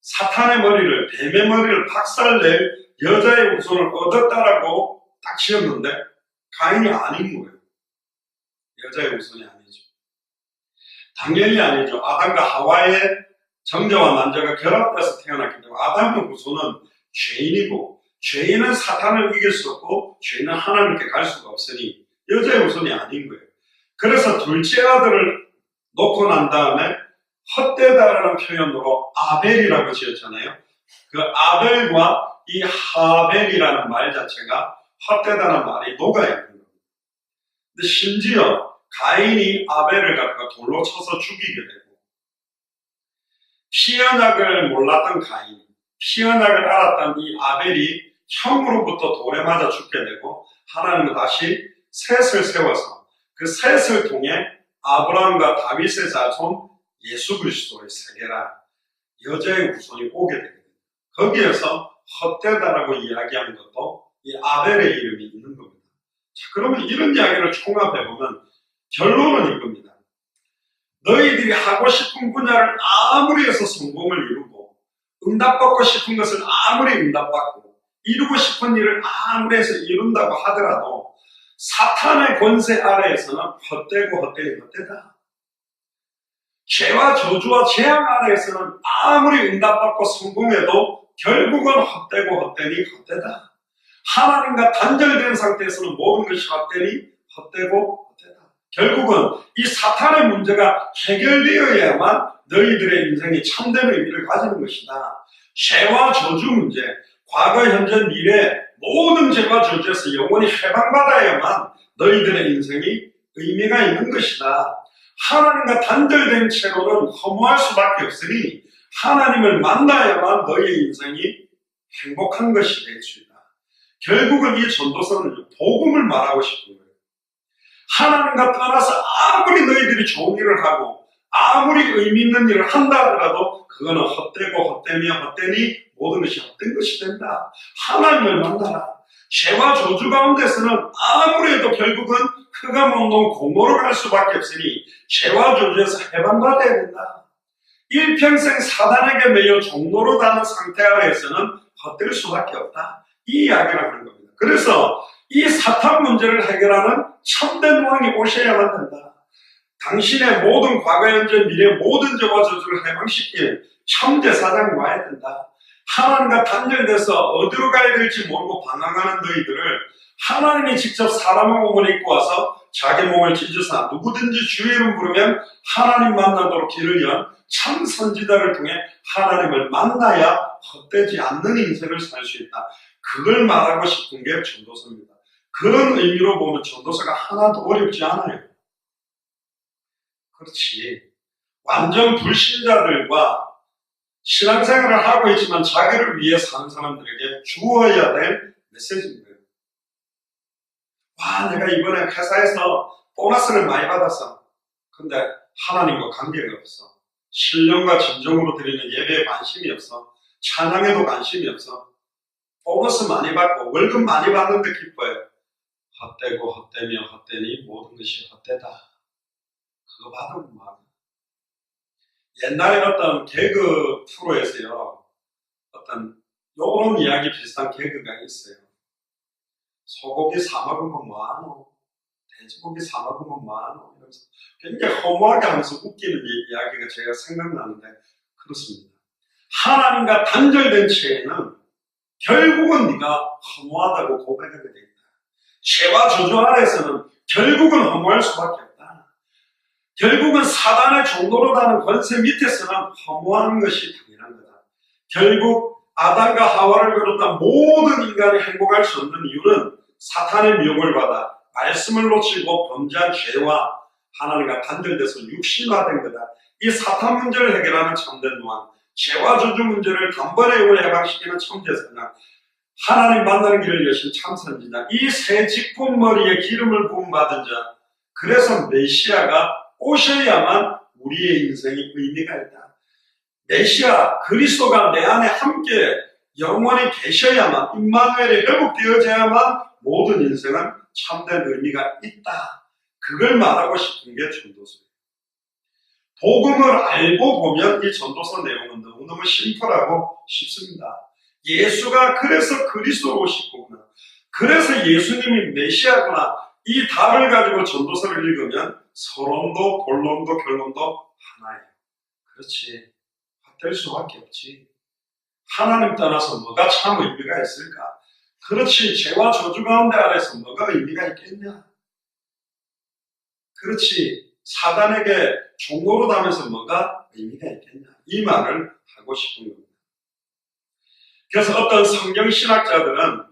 A: 사탄의 머리를, 뱀의 머리를 박살낼 여자의 후손을 얻었다라고 딱 지었는데 가인이 아닌 거예요. 여자의 후손이 아니죠. 당연히 아니죠. 아담과 하와의 정자와 난자가 결합돼서 태어났기 때문에 아담의 후손은 죄인이고, 죄인은 사탄을 이길 수 없고 죄인은 하나님께 갈 수가 없으니 여자의 후손이 아닌 거예요. 그래서 둘째 아들을 놓고 난 다음에 헛되다라는 표현으로 아벨이라고 지었잖아요. 그 아벨과 이 하벨이라는 말 자체가 헛되다는 말이 녹아있는 겁니다. 근데 심지어 가인이 아벨을 갖다가 돌로 쳐서 죽이게 되고, 피언약을 몰랐던 가인, 피언약을 알았던 이 아벨이 형으로부터 돌에 맞아 죽게 되고, 하나님은 다시 셋을 세워서 그 셋을 통해 아브라함과 다윗의 자손 예수 그리스도의 세계라 여자의 후손이 오게 됩니다. 거기에서 헛되다라고 이야기하는 것도 이 아벨의 이름이 있는 겁니다. 자, 그러면 이런 이야기를 총합해보면 결론은 이겁니다. 너희들이 하고 싶은 분야를 아무리 해서 성공을 이루고, 응답받고 싶은 것을 아무리 응답받고, 이루고 싶은 일을 아무리 해서 이룬다고 하더라도 사탄의 권세 아래에서는 헛되고 헛되니 헛되다. 죄와 저주와 재앙 아래에서는 아무리 응답받고 성공해도 결국은 헛되고 헛되니 헛되다. 하나님과 단절된 상태에서는 모든 것이 헛되니 헛되고 헛되다. 결국은 이 사탄의 문제가 해결되어야만 너희들의 인생이 참된 의미를 가지는 것이다. 죄와 저주 문제, 과거, 현재, 미래 모든 죄와 저주에서 영원히 해방받아야만 너희들의 인생이 의미가 있는 것이다. 하나님과 단절된 채로는 허무할 수밖에 없으니 하나님을 만나야만 너희의 인생이 행복한 것이 될 수 있다. 결국은 이 전도서는 복음을 말하고 싶은 거예요. 하나님과 떠나서 아무리 너희들이 좋은 일을 하고 아무리 의미 있는 일을 한다 하더라도 그거는 헛되고 헛되며 헛되니 모든 것이 헛된 것이 된다. 하나님을 만나라. 죄와 저주 가운데서는 아무리 해도 결국은 흑암 운동 공로로 갈 수밖에 없으니 죄와 저주에서 해방받아야 된다. 일평생 사단에게 매여 종로로 가는 상태 아래에서는 헛될 수밖에 없다. 이 이야기를 하는 겁니다. 그래서 이 사탄 문제를 해결하는 참된 왕이 오셔야만 된다. 당신의 모든 과거, 현재, 미래 모든 죄와 저주를 해방시킬 참제사장이 와야 된다. 하나님과 단절돼서 어디로 가야 될지 모르고 방황하는 너희들을 하나님이 직접 사람의 몸을 입고 와서 자기 몸을 찢으사 누구든지 주의 이름 부르면 하나님 만나도록 길을 연 참 선지자를 통해 하나님을 만나야 헛되지 않는 인생을 살 수 있다. 그걸 말하고 싶은 게 전도서입니다. 그런 의미로 보면 전도서가 하나도 어렵지 않아요. 그렇지. 완전 불신자들과 신앙생활을 하고 있지만 자기를 위해 사는 사람들에게 주어야 될 메시지입니다. 와, 내가 이번에 회사에서 보너스를 많이 받았어. 근데 하나님과 관계가 없어. 신령과 진정으로 드리는 예배에 관심이 없어. 찬양에도 관심이 없어. 보너스 많이 받고 월급 많이 받는데 기뻐요. 헛되고 헛되며 헛되니 모든 것이 헛되다. 그거 받으면 막. 옛날에 어떤 개그 프로에서요, 어떤 요런 이야기 비슷한 개그가 있어요. 소고기 사 먹으면 뭐하노? 돼지고기 사 먹으면 뭐하노? 이러면서 굉장히 허무하게 하면서 웃기는 이야기가 제가 생각나는데 그렇습니다. 하나님과 단절된 채에는 결국은 네가 허무하다고 고백하게 돼 있다. 죄와 저주 아래에서는 결국은 허무할 수밖에 없다. 결국은 사단의 종로로 다는 권세 밑에서는 허무하는 것이 당연한 거다. 결국 아담과 하와를 비롯한 모든 인간이 행복할 수 없는 이유는 사탄의 미혹을 받아 말씀을 놓치고 범죄한 죄와 하나님과 단절돼서 육신화된 거다. 이 사탄 문제를 해결하는 참된 노안, 죄와 저주 문제를 단번에 해방시키는 참제사장, 하나님 만나는 길을 여신 참선지자, 이 세 짚은머리에 기름을 부음받은 자, 그래서 메시아가 오셔야만 우리의 인생이 의미가 있다. 메시아 그리스도가 내 안에 함께 영원히 계셔야만, 임마누엘이 회복되어져야만 모든 인생은 참된 의미가 있다. 그걸 말하고 싶은 게 전도서예요. 복음을 알고 보면 이 전도서 내용은 너무너무 심플하고 쉽습니다. 예수가 그래서 그리스도로 오시구나. 그래서 예수님이 메시아구나. 이 답을 가지고 전도서를 읽으면 서론도 본론도 결론도 하나예요. 그렇지. 헛될 수밖에 없지. 하나님 떠나서 뭐가 참 의미가 있을까? 그렇지. 죄와 저주 가운데 아래서 뭐가 의미가 있겠냐? 그렇지. 사단에게 종로로 다면서 뭐가 의미가 있겠냐? 이 말을 하고 싶은 겁니다. 그래서 어떤 성경신학자들은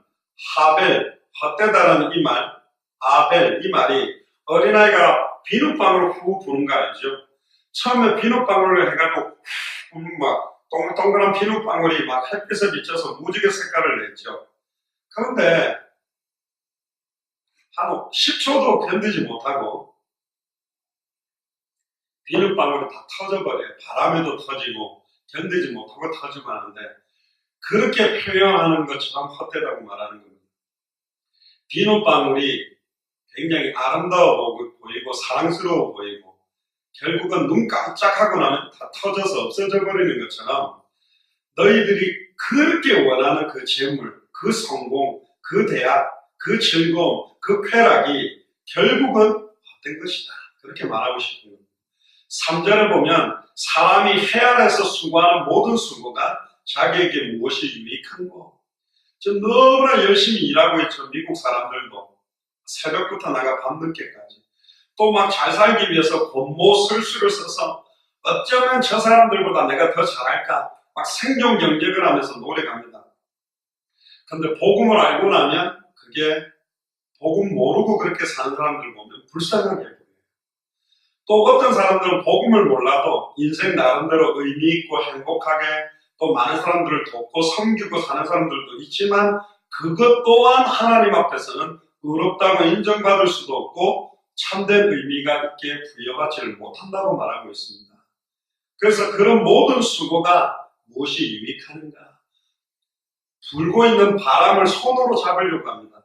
A: 하벨, 헛되다라는 이 말, 아벨, 이 말이 어린아이가 비눗방울 후 부는 거 알죠? 처음에 비눗방울을 해가지고 막 동글동글한 비눗방울이 막 햇빛에 비쳐서 무지개 색깔을 냈죠. 그런데 한 10초도 견디지 못하고 비눗방울이 다 터져버려요. 바람에도 터지고 견디지 못하고 터지고 하는데 그렇게 표현하는 것처럼 헛되다고 말하는 겁니다. 비눗방울이 굉장히 아름다워 보이고 사랑스러워 보이고 결국은 눈 깜짝하고 나면 다 터져서 없어져 버리는 것처럼 너희들이 그렇게 원하는 그 재물, 그 성공, 그 대학, 그 즐거움, 그 쾌락이 결국은 헛된 것이다. 그렇게 말하고 싶은 겁니다. 3절에 보면 사람이 해 아래서 수고하는 모든 수고가 자기에게 무엇이 유익한고. 저 너무나 열심히 일하고 있죠. 미국 사람들도 새벽부터 나가 밤늦게까지 또 막 잘 살기 위해서 권모 설수를 써서 어쩌면 저 사람들보다 내가 더 잘할까 막 생존 경쟁을 하면서 노력합니다. 근데 복음을 알고 나면 그게 복음 모르고 그렇게 사는 사람들 보면 불쌍하게 보여요. 또 어떤 사람들은 복음을 몰라도 인생 나름대로 의미 있고 행복하게 또 많은 사람들을 돕고 섬기고 사는 사람들도 있지만 그것 또한 하나님 앞에서는 의롭다고 인정받을 수도 없고 참된 의미가 있게 부여받지를 못한다고 말하고 있습니다. 그래서 그런 모든 수고가 무엇이 유익하는가? 불고 있는 바람을 손으로 잡으려고 합니다.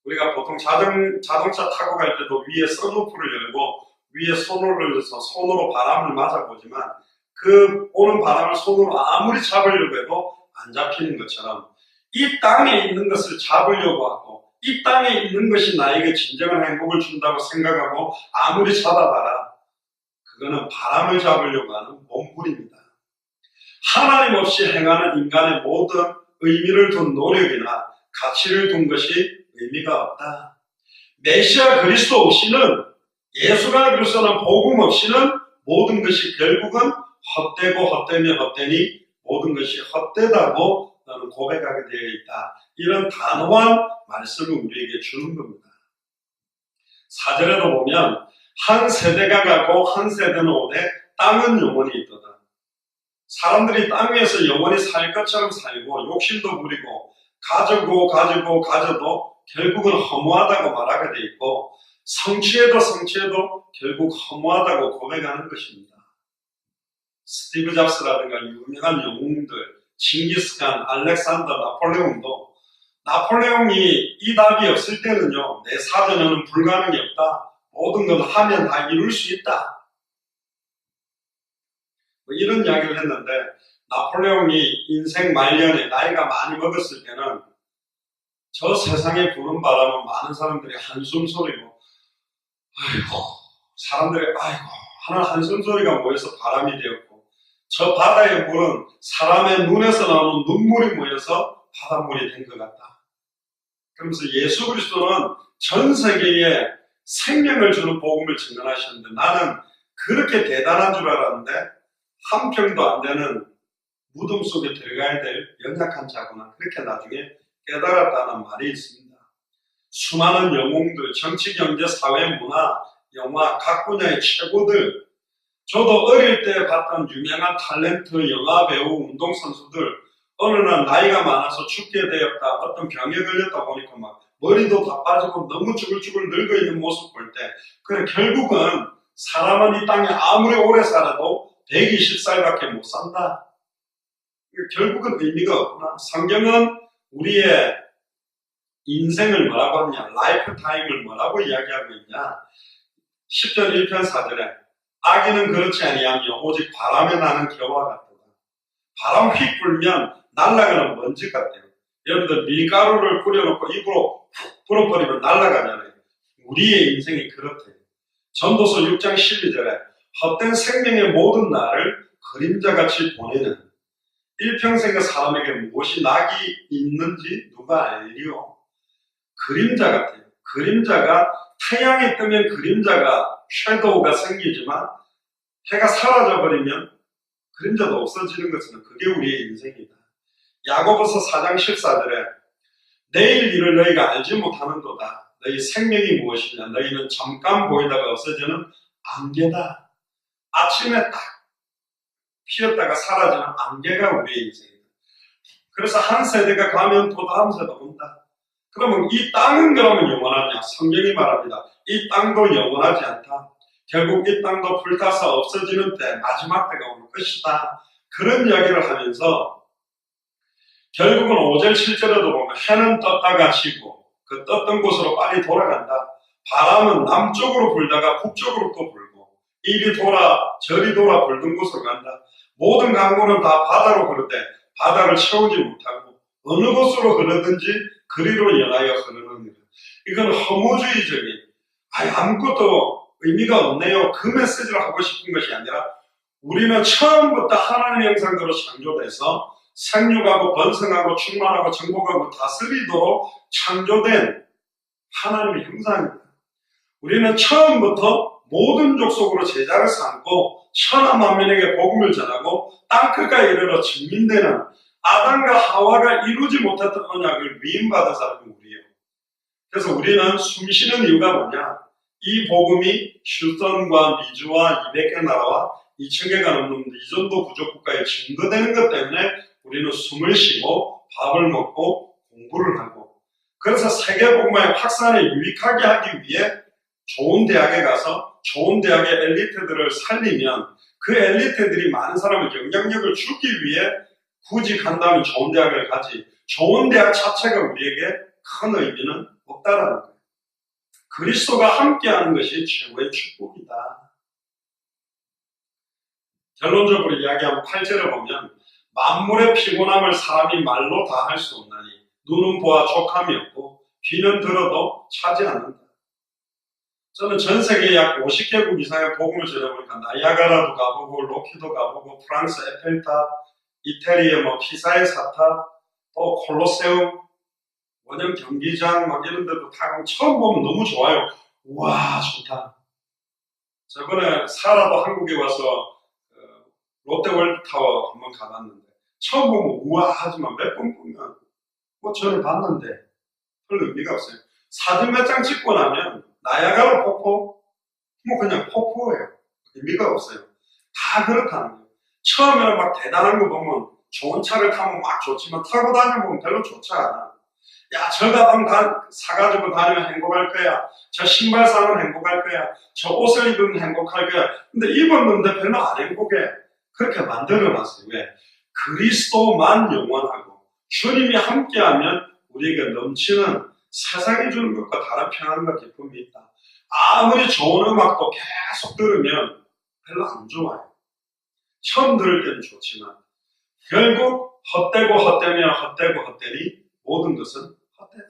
A: 우리가 보통 자동차 타고 갈 때도 위에 선루프를 열고 위에 손을 올려서 손으로 바람을 맞아보지만 그 오는 바람을 손으로 아무리 잡으려고 해도 안 잡히는 것처럼 이 땅에 있는 것을 잡으려고 하고 이 땅에 있는 것이 나에게 진정한 행복을 준다고 생각하고 아무리 잡아봐라. 그거는 바람을 잡으려고 하는 몸부림이다. 하나님 없이 행하는 인간의 모든 의미를 둔 노력이나 가치를 둔 것이 의미가 없다. 메시아 그리스도 없이는, 예수가 그리스도는 복음 없이는 모든 것이 결국은 헛되고 헛되면 헛되니 모든 것이 헛되다고 나는 고백하게 되어 있다. 이런 단호한 말씀을 우리에게 주는 겁니다. 4절에도 보면 한 세대가 가고 한 세대는 오되 땅은 영원히 있도다. 사람들이 땅 위에서 영원히 살 것처럼 살고 욕심도 부리고 가져도 결국은 허무하다고 말하게 돼 있고, 성취해도 결국 허무하다고 고백하는 것입니다. 스티브 잡스라든가 유명한 영웅들, 징기스칸, 알렉산더, 나폴레옹도, 나폴레옹이 이 답이 없을 때는요, 내 사전에는 불가능이 없다, 모든 걸 하면 다 이룰 수 있다, 이런 이야기를 했는데, 나폴레옹이 인생 말년에 나이가 많이 먹었을 때는 저 세상에 부는 바람은 많은 사람들이 한숨소리고, 사람들이 하는 한숨소리가 모여서 바람이 되었고, 저 바다의 물은 사람의 눈에서 나오는 눈물이 모여서 바닷물이 된 것 같다. 그러면서 예수 그리스도는 전 세계에 생명을 주는 복음을 증언하셨는데, 나는 그렇게 대단한 줄 알았는데 한 평도 안 되는 무덤 속에 들어가야 될 연약한 자구나, 그렇게 나중에 깨달았다는 말이 있습니다. 수많은 영웅들, 정치, 경제, 사회, 문화, 영화, 각 분야의 최고들, 저도 어릴 때 봤던 유명한 탤런트, 영화 배우, 운동선수들, 어느 날 나이가 많아서 죽게 되었다, 어떤 병에 걸렸다 보니까 막 머리도 다 빠지고 너무 쭈글쭈글 늙어있는 모습 볼 때, 그래 결국은 사람은 이 땅에 아무리 오래 살아도 120살밖에 못 산다. 결국은 의미가 없구나. 성경은 우리의 인생을 뭐라고 하냐, 라이프 타임을 뭐라고 이야기하고 있냐. 10편 1편 4절에 악인은 그렇지 아니하며 오직 바람에 나는 겨와 같도다. 바람 휙 불면 날아가는 먼지 같아요. 여러분들 밀가루를 뿌려놓고 입으로 훅 불어버리면 날아가잖아요. 우리의 인생이 그렇대요. 전도서 6장 12절에 헛된 생명의 모든 날을 그림자같이 보내는, 일평생의 사람에게 무엇이 낙이 있는지 누가 알리요? 그림자 같아요. 그림자가, 태양이 뜨면 그림자가, 섀도우가 생기지만 해가 사라져버리면 그림자도 없어지는 것은 그게 우리의 인생이다. 야고보서 4장 14절에 내일 일을 너희가 알지 못하는도다. 너희 생명이 무엇이냐? 너희는 잠깐 보이다가 없어지는 안개다. 아침에 딱 피었다가 사라지는 안개가 우리의 인생이다. 그래서 한 세대가 가면 또 다음 세대가 온다. 그러면 이 땅은 그러면 영원하냐? 성경이 말합니다. 이 땅도 영원하지 않다. 결국 이 땅도 불타서 없어지는 때, 마지막 때가 오는 것이다. 그런 이야기를 하면서 결국은 5절 7절에도 보면 해는 떴다가 지고 그 떴던 곳으로 빨리 돌아간다. 바람은 남쪽으로 불다가 북쪽으로 또 불고, 이리 돌아 저리 돌아 불던 곳으로 간다. 모든 강물은 다 바다로 흐르되 바다를 채우지 못하고 어느 곳으로 흐르든지 그리로 연하여 흐르느니라. 이건 허무주의적인, 아무것도 의미가 없네요, 그 메시지를 하고 싶은 것이 아니라, 우리는 처음부터 하나님의 형상대로 창조돼서 생육하고 번성하고 충만하고 정복하고 다스리도록 창조된 하나님의 형상입니다. 우리는 처음부터 모든 족속으로 제자를 삼고 천하 만민에게 복음을 전하고 땅끝까지 이르러 증민되는 아담과 하와가 이루지 못했던 언약을 위임받은 사람이 우리예요. 그래서 우리는 숨쉬는 이유가 뭐냐? 이 복음이 휴스턴과 미주와 200개 나라와 2000개가 넘는 이 정도 부족국가에 증거되는 것 때문에 우리는 숨을 쉬고 밥을 먹고 공부를 하고, 그래서 세계복음화의 확산에 유익하게 하기 위해 좋은 대학에 가서 좋은 대학의 엘리트들을 살리면 그 엘리트들이 많은 사람의 영향력을 주기 위해 굳이 간다면 좋은 대학을 가지, 좋은 대학 자체가 우리에게 큰 의미는 없다라는 거예요. 그리스도가 함께하는 것이 최고의 축복이다. 결론적으로 이야기하면 8절을 보면 만물의 피곤함을 사람이 말로 다 할 수 없나니 눈은 보아 족함이 없고 귀는 들어도 차지 않는다. 저는 전 세계 약 50개국 이상의 복음을 전해보니까 나이아가라도 가보고 로키도 가보고 프랑스 에펠탑, 이태리의 피사의 사탑, 또 콜로세움, 원형 경기장 이런 데도 다 처음 보면 너무 좋아요. 우와, 좋다. 저번에 사라도 한국에 와서 롯데월드타워 한번 가봤는데 처음 보면 우와 하지만 몇 번 보면 저는 봤는데 별 의미가 없어요. 사진 몇 장 찍고 나면 나야가라 폭포? 그냥 폭포예요. 의미가 없어요. 다 그렇다는 거예요. 처음에는 막 대단한 거 보면 좋은 차를 타면 막 좋지만 타고 다녀보면 별로 좋지 않아. 야, 저 가방 사가지고 다니면 행복할 거야. 저 신발 사면 행복할 거야. 저 옷을 입으면 행복할 거야. 근데 입었는데 별로 안 행복해. 그렇게 만들어놨어요. 왜? 그리스도만 영원하고 주님이 함께하면 우리에게 넘치는 세상이 주는 것과 다른 평안과 기쁨이 있다. 아무리 좋은 음악도 계속 들으면 별로 안 좋아요. 처음 들을 때는 좋지만 결국 헛되고 헛되니 모든 것은 헛되다.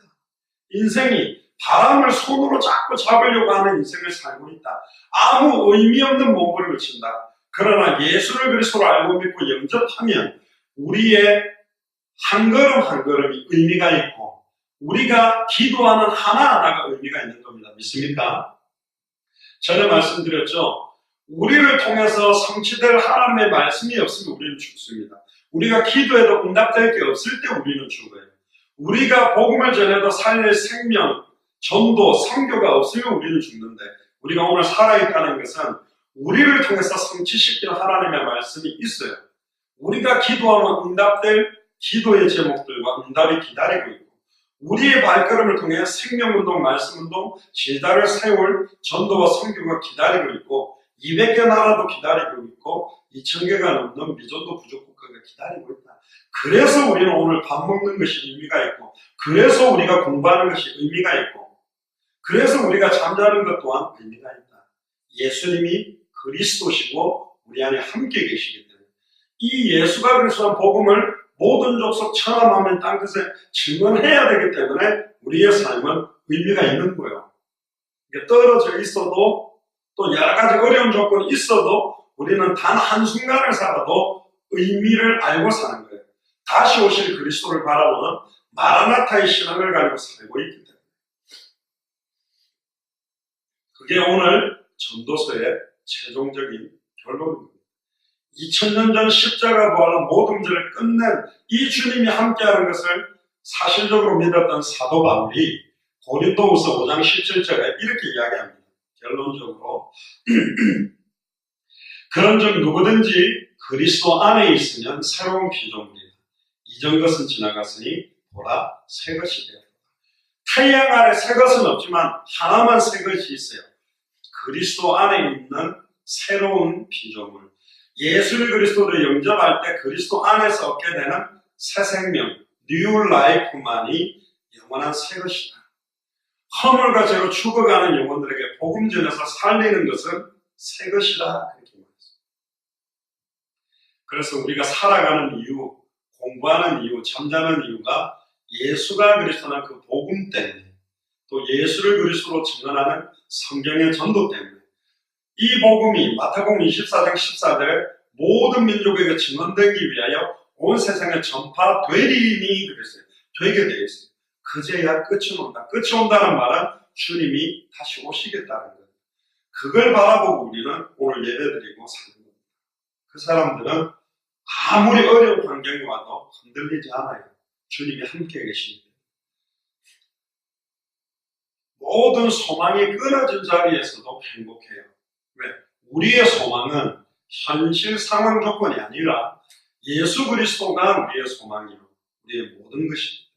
A: 인생이 바람을 손으로 자꾸 잡으려고 하는 인생을 살고 있다. 아무 의미 없는 몸부림을 친다. 그러나 예수를 그리스도로 알고 믿고 영접하면 우리의 한 걸음 한 걸음이 의미가 있고 우리가 기도하는 하나하나가 의미가 있는 겁니다. 믿습니까? 전에 말씀드렸죠. 우리를 통해서 성취될 하나님의 말씀이 없으면 우리는 죽습니다. 우리가 기도해도 응답될 게 없을 때 우리는 죽어요. 우리가 복음을 전해도 살릴 생명, 전도, 선교가 없으면 우리는 죽는데 우리가 오늘 살아있다는 것은 우리를 통해서 성취시키는 하나님의 말씀이 있어요. 우리가 기도하면 응답될 기도의 제목들과 응답이 기다리고 있고 우리의 발걸음을 통해 생명운동, 말씀운동, 제자를 세울 전도와 선교가 기다리고 있고 200개 나라도 기다리고 있고 2000개가 넘는 미전도 부족 국가가 기다리고 있다. 그래서 우리는 오늘 밥 먹는 것이 의미가 있고 그래서 우리가 공부하는 것이 의미가 있고 그래서 우리가 잠자는 것 또한 의미가 있다. 예수님이 그리스도시고 우리 안에 함께 계시기 때문에 이 예수가 그리스도한 복음을 모든 족속 천하만민 땅끝에 증언해야 되기 때문에 우리의 삶은 의미가 있는 거예요. 떨어져 있어도 또 여러 가지 어려운 조건이 있어도 우리는 단 한순간을 살아도 의미를 알고 사는 거예요. 다시 오실 그리스도를 바라보는 마라나타의 신앙을 가지고 살고 있기 때문에 그게 오늘 전도서의 최종적인 결론입니다. 2000년 전 십자가 부활로 모든 문제를 끝낸 이 주님이 함께하는 것을 사실적으로 믿었던 사도 바울이 고린도후서 5장 17절에 이렇게 이야기합니다. 결론적으로 그런즉 누구든지 그리스도 안에 있으면 새로운 피조물이다. 이전 것은 지나갔으니 보라 새 것이 되었다. 태양 아래 새 것은 없지만 하나만 새 것이 있어요. 그리스도 안에 있는 새로운 피조물. 예수를 그리스도로 영접할 때 그리스도 안에서 얻게 되는 새 생명, 뉴 라이프만이 영원한 새 것이다. 허물과 죄로 죽어가는 영혼들에게 복음 전해서 살리는 것은 새 것이다. 그렇게 말했습니다. 그래서 우리가 살아가는 이유, 공부하는 이유, 잠자는 이유가 예수가 그리스도는 그 복음 때문에 또 예수를 그리스도로 증언하는 성경의 전도 때문에 이 복음이 마태복음 24장 14절에 모든 민족에게 증언되기 위하여 온 세상에 전파되리니 그랬어요. 되게 되어 있어요. 그제야 끝이 온다. 끝이 온다는 말은 주님이 다시 오시겠다는 거예요. 그걸 바라보고 우리는 오늘 예배드리고 사는 겁니다. 그 사람들은 아무리 어려운 환경이 와도 흔들리지 않아요. 주님이 함께 계십니다. 모든 소망이 끊어진 자리에서도 행복해요. 왜? 우리의 소망은 현실 상황 조건이 아니라 예수 그리스도가 우리의 소망이요. 우리의 모든 것입니다.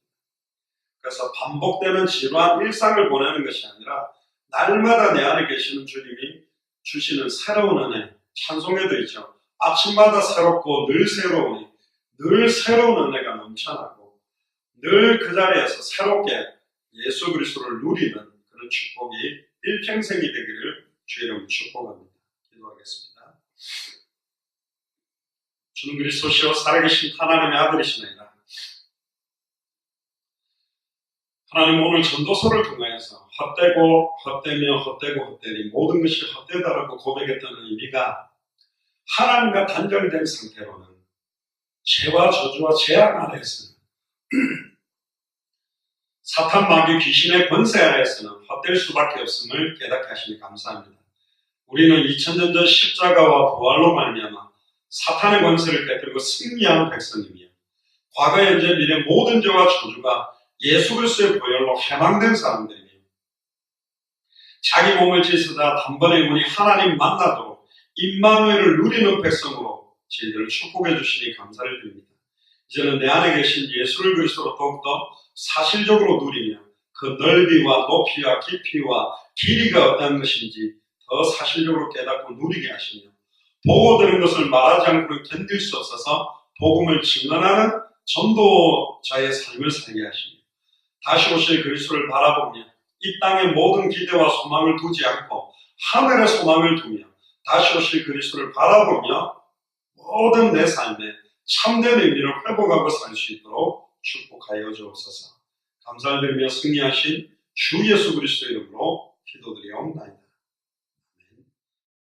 A: 그래서 반복되는 지루한 일상을 보내는 것이 아니라 날마다 내 안에 계시는 주님이 주시는 새로운 은혜, 찬송에도 있죠. 아침마다 새롭고 늘 새로우니 늘 새로운 은혜가 넘쳐나고 늘 그 자리에서 새롭게 예수 그리스도를 누리는 그런 축복이 일평생이 되기를 주의 이름으로 축복합니다. 기도하겠습니다. 주는 그리스도시요 살아계신 하나님의 아들이시나이다. 하나님 오늘 전도서를 통해서 헛되니 모든 것이 헛되다라고 고백했다는 의미가 하나님과 단절된 상태로는 죄와 저주와 재앙 아래에서는 사탄 마귀 귀신의 권세 아래에서는 헛될 수밖에 없음을 깨닫게 하시니 감사합니다. 우리는 2000년 전 십자가와 부활로 말미암아 사탄의 권세를 깨뜨리고 승리한 백성이며 과거, 현재, 미래 모든 죄와 저주가 예수 그리스도의 보혈로 해방된 사람들이며 자기 몸을 찢으다 단번에 문이 하나님 만나도록 임마누엘을 누리는 백성으로 저희들을 축복해 주시니 감사를 드립니다. 이제는 내 안에 계신 예수를 그리스도로 더욱더 사실적으로 누리며 그 넓이와 높이와 깊이와 길이가 어떤 것인지 더 사실적으로 깨닫고 누리게 하시며 보고 들은 것을 말하지 않고 견딜 수 없어서 복음을 증언하는 전도자의 삶을 살게 하시며 다시 오실 그리스도를 바라보며 이 땅의 모든 기대와 소망을 두지 않고 하늘의 소망을 두며 다시 오실 그리스도를 바라보며 모든 내 삶에 참된 의미를 회복하고 살 수 있도록 축복하여 주옵소서. 감사를 드리며 승리하신 주 예수 그리스도 이름으로